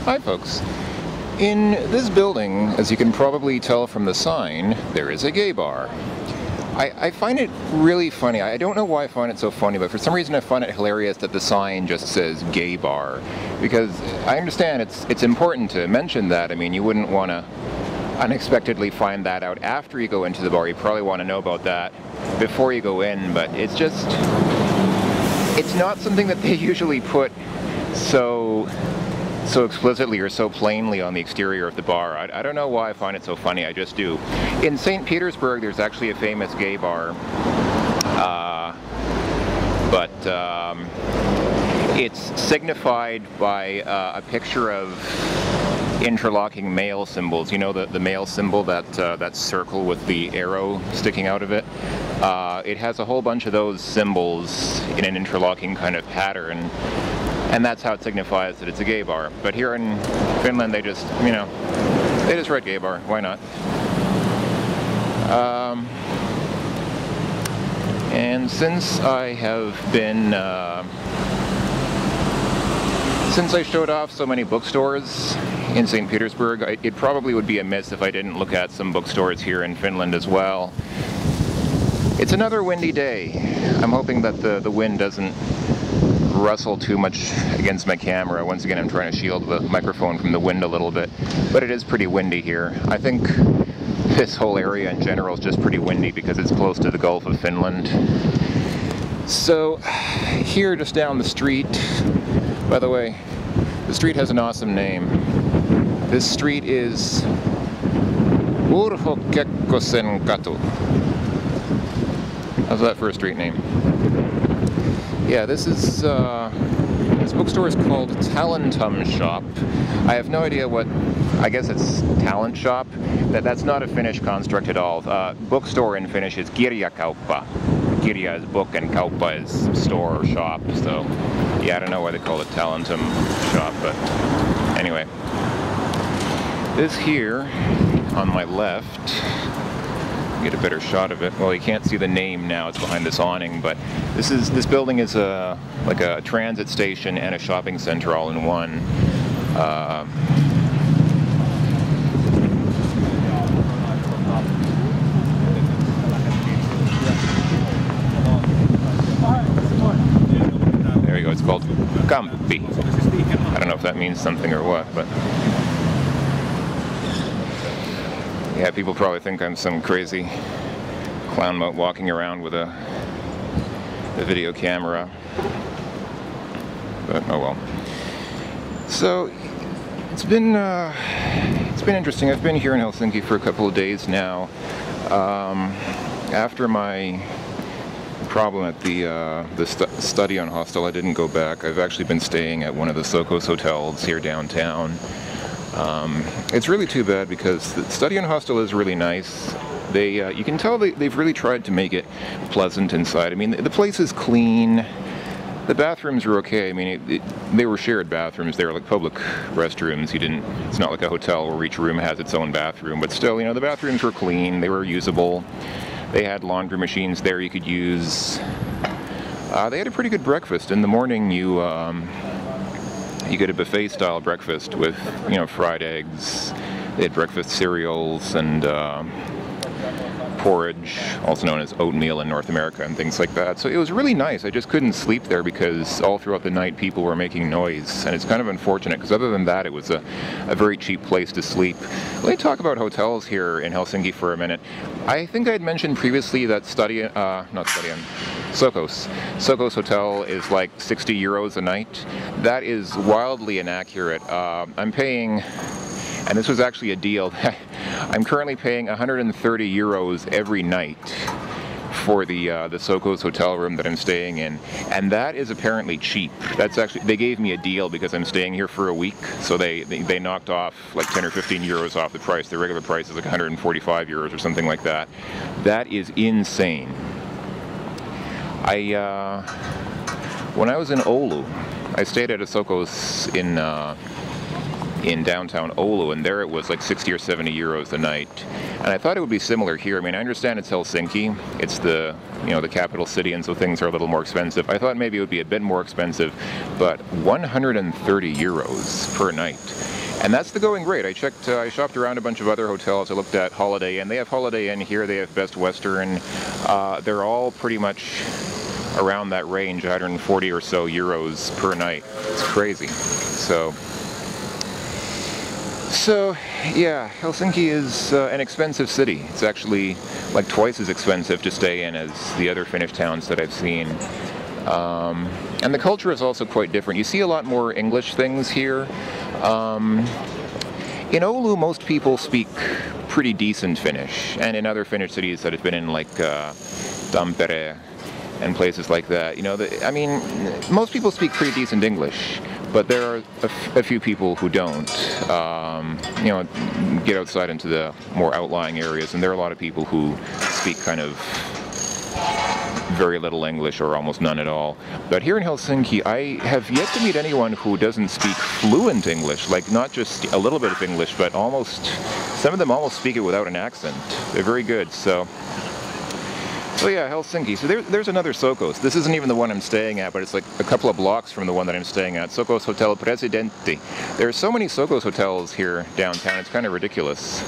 Hi folks. In this building, as you can probably tell from the sign, there is a gay bar. I find it really funny. I don't know why I find it so funny, but for some reason I find it hilarious that the sign just says gay bar. Because I understand it's important to mention that. I mean, you wouldn't want to unexpectedly find that out after you go into the bar. You probably want to know about that before you go in, but it's not something that they usually put so explicitly or so plainly on the exterior of the bar. I don't know why I find it so funny, I just do. In St. Petersburg, there's actually a famous gay bar, but it's signified by a picture of interlocking male symbols. You know, the male symbol, that circle with the arrow sticking out of it? It has a whole bunch of those symbols in an interlocking kind of pattern. And that's how it signifies that it's a gay bar. But here in Finland, they just, you know, they just write gay bar. Why not? And since I have been, since I showed off so many bookstores in St. Petersburg, it probably would be amiss if I didn't look at some bookstores here in Finland as well. It's another windy day. I'm hoping that the wind doesn't rustle too much against my camera. Once again, I'm trying to shield the microphone from the wind a little bit, but it is pretty windy here. I think this whole area in general is just pretty windy because it's close to the Gulf of Finland. So here just down the street, by the way, the street has an awesome name. This street is Urho Kekkosen Katu. How's that for a street name? Yeah, this bookstore is called Talentum Shop. I have no idea what, I guess it's talent shop. That's not a Finnish construct at all. Bookstore in Finnish is kirjakauppa. Kirja is book and kauppa is store or shop. So, yeah, I don't know why they call it Talentum Shop, but anyway. This here, on my left, get a better shot of it. Well, you can't see the name now, it's behind this awning, but this building is like a transit station and a shopping center all in one. There you go, it's called Kamppi. I don't know if that means something or what, but yeah, people probably think I'm some crazy clown walking around with a video camera, but oh well. So it's been interesting. I've been here in Helsinki for a couple of days now. After my problem at the Stadion hostel, I didn't go back. I've actually been staying at one of the Sokos hotels here downtown. It's really too bad because the Stadion hostel is really nice. You can tell they've really tried to make it pleasant inside. I mean, the place is clean. The bathrooms are okay. I mean, they were shared bathrooms. They were like public restrooms. It's not like a hotel where each room has its own bathroom. But still, you know, the bathrooms were clean. They were usable. They had laundry machines there you could use. They had a pretty good breakfast. In the morning, you get a buffet-style breakfast with, you know, fried eggs. They had breakfast cereals and porridge, also known as oatmeal in North America, and things like that. So it was really nice. I just couldn't sleep there because all throughout the night people were making noise, and it's kind of unfortunate because other than that it was a very cheap place to sleep. Let me talk about hotels here in Helsinki for a minute. I think I had mentioned previously that Sokos Hotel is like 60 euros a night. That is wildly inaccurate. I'm paying, and this was actually a deal, I'm currently paying 130 euros every night for the Sokos hotel room that I'm staying in, and that is apparently cheap. That's actually, they gave me a deal because I'm staying here for a week, so they knocked off like 10 or 15 euros off the price. The regular price is like 145 euros or something like that. That is insane. When I was in Oulu, I stayed at a Sokos in downtown Oulu, and there it was like 60 or 70 euros a night. And I thought it would be similar here. I mean, I understand it's Helsinki. It's the, you know, the capital city, and so things are a little more expensive. I thought maybe it would be a bit more expensive, but 130 euros per night. And that's the going rate. I checked, I shopped around a bunch of other hotels. I looked at Holiday Inn. They have Holiday Inn here. They have Best Western. They're all pretty much around that range, 140 or so euros per night. It's crazy. So yeah, Helsinki is an expensive city. It's actually like twice as expensive to stay in as the other Finnish towns that I've seen. And the culture is also quite different. You see a lot more English things here. In Oulu, most people speak pretty decent Finnish, and in other Finnish cities that have been in, like Tampere and places like that, you know, I mean, most people speak pretty decent English, but there are a few people who don't. You know, get outside into the more outlying areas, and there are a lot of people who speak kind of very little English or almost none at all. But here in Helsinki, I have yet to meet anyone who doesn't speak fluent English, like not just a little bit of English, but almost, some of them almost speak it without an accent. They're very good. So yeah, Helsinki. So there's another Sokos. This isn't even the one I'm staying at, but it's like a couple of blocks from the one that I'm staying at. Sokos Hotel Presidenti. There are so many Sokos hotels here downtown, it's kind of ridiculous.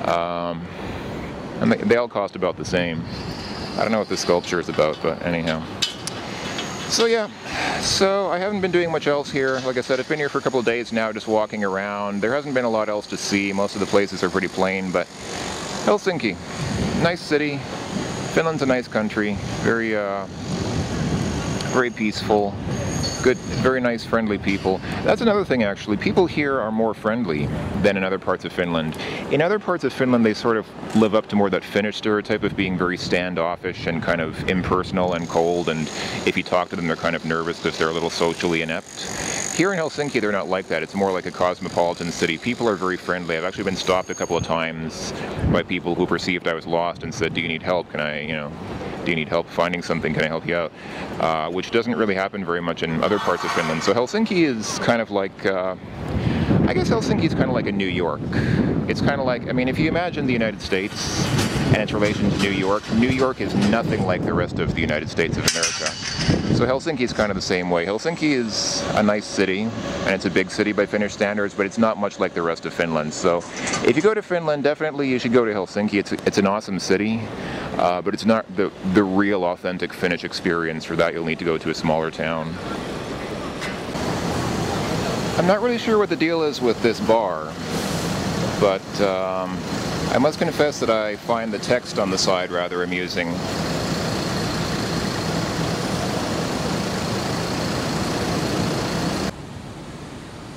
And they all cost about the same. I don't know what this sculpture is about, but anyhow. So yeah, so I haven't been doing much else here. Like I said, I've been here for a couple of days now, just walking around. There hasn't been a lot else to see. Most of the places are pretty plain, but Helsinki, nice city. Finland's a nice country, very peaceful, good, very nice, friendly people. That's another thing, actually. People here are more friendly than in other parts of Finland. In other parts of Finland, they sort of live up to more that Finnish stereotype of being very standoffish and kind of impersonal and cold, and if you talk to them, they're kind of nervous because they're a little socially inept. Here in Helsinki, they're not like that. It's more like a cosmopolitan city. People are very friendly. I've actually been stopped a couple of times by people who perceived I was lost and said, "Do you need help? Can I, you know, do you need help finding something? Can I help you out?" Which doesn't really happen very much in other parts of Finland. So Helsinki is kind of like, I guess Helsinki is kind of like a New York. It's kind of like, I mean, if you imagine the United States and its relation to New York is nothing like the rest of the United States of America. So Helsinki is kind of the same way. Helsinki is a nice city, and it's a big city by Finnish standards, but it's not much like the rest of Finland. So if you go to Finland, definitely you should go to Helsinki. It's an awesome city, but it's not the real authentic Finnish experience. For that, you'll need to go to a smaller town. I'm not really sure what the deal is with this bar, but I must confess that I find the text on the side rather amusing.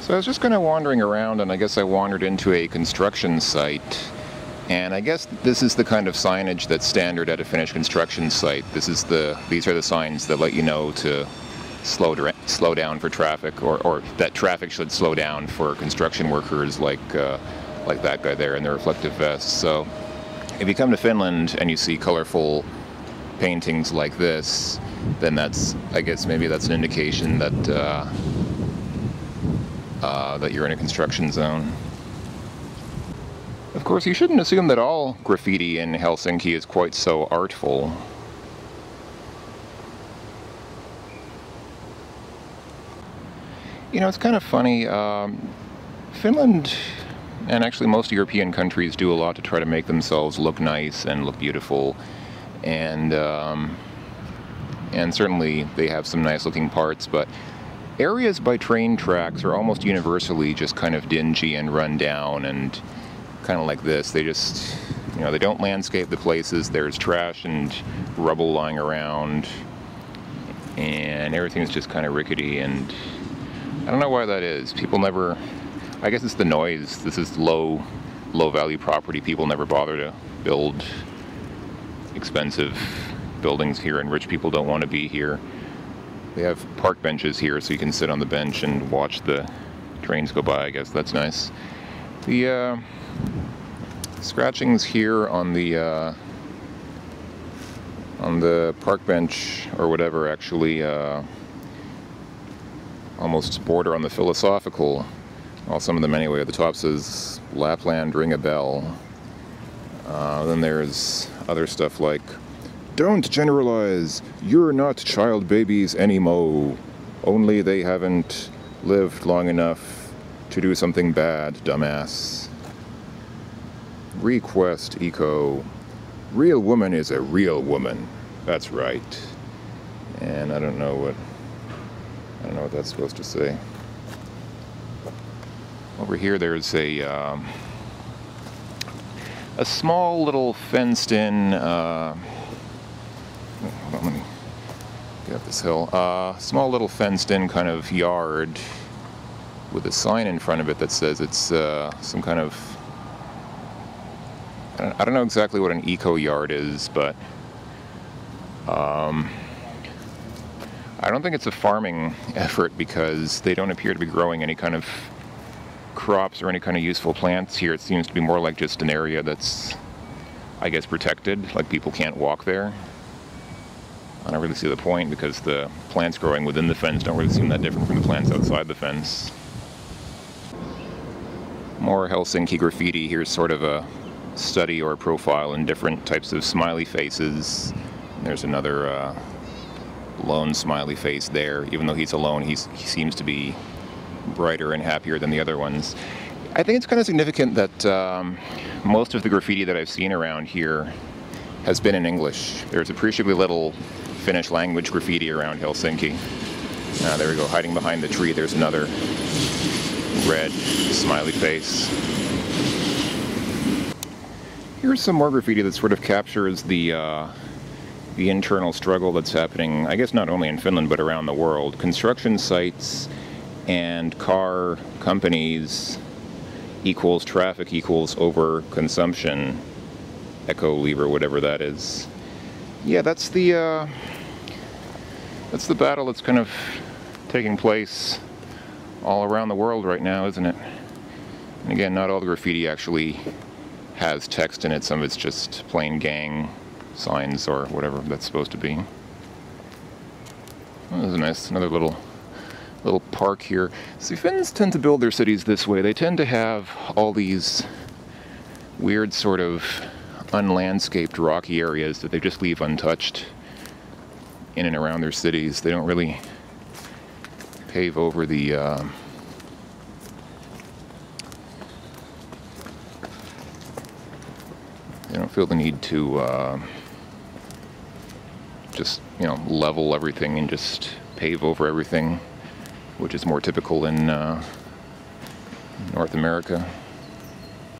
So I was just kind of wandering around, and I guess I wandered into a construction site. And I guess this is the kind of signage that's standard at a Finnish construction site. These are the signs that let you know to slow down for traffic, or that traffic should slow down for construction workers, like that guy there in the reflective vest. So if you come to Finland and you see colorful paintings like this, then I guess maybe that's an indication that that you're in a construction zone. Of course, you shouldn't assume that all graffiti in Helsinki is quite so artful. You know, it's kind of funny. Finland, and actually most European countries, do a lot to try to make themselves look nice and look beautiful, and certainly they have some nice looking parts, but areas by train tracks are almost universally just kind of dingy and run down and kind of like this. They just, you know, they don't landscape the places. There's trash and rubble lying around, and everything's just kind of rickety, and I don't know why that is. People never, I guess it's the noise. This is low value property. People never bother to build expensive buildings here, and rich people don't want to be here. They have park benches here, so you can sit on the bench and watch the trains go by. I guess that's nice. The scratchings here on the park bench or whatever actually almost border on the philosophical Well, some of them anyway. At the top says Lapland, ring a bell. Then there's other stuff like, don't generalize, you're not child babies anymore. Only they haven't lived long enough to do something bad, dumbass. Request eco. Real woman is a real woman. That's right. And I don't know what that's supposed to say. Over here there's a small little fenced-in, hold on, let me get up this hill. Small little fenced-in kind of yard with a sign in front of it that says it's some kind of, I don't know exactly what an eco yard is, but I don't think it's a farming effort because they don't appear to be growing any kind of crops or any kind of useful plants here. It seems to be more like just an area that's, I guess, protected, like people can't walk there. I don't really see the point because the plants growing within the fence don't really seem that different from the plants outside the fence. More Helsinki graffiti. Here's sort of a study or a profile in different types of smiley faces. There's another lone smiley face there. Even though he's alone, he seems to be brighter and happier than the other ones. I think it's kind of significant that most of the graffiti that I've seen around here has been in English. There's appreciably little Finnish language graffiti around Helsinki. There we go, hiding behind the tree, there's another red smiley face. Here's some more graffiti that sort of captures the internal struggle that's happening, I guess not only in Finland but around the world. Construction sites and car companies equals traffic equals overconsumption. Echo lever, whatever that is. Yeah, that's the battle that's kind of taking place all around the world right now, isn't it? And again, not all the graffiti actually has text in it. Some of it's just plain gang signs or whatever that's supposed to be. Oh, this is nice. Another little park here. See, Finns tend to build their cities this way. They tend to have all these weird sort of unlandscaped rocky areas that they just leave untouched in and around their cities. They don't really pave over the they don't feel the need to just, you know, level everything and just pave over everything, which is more typical in North America.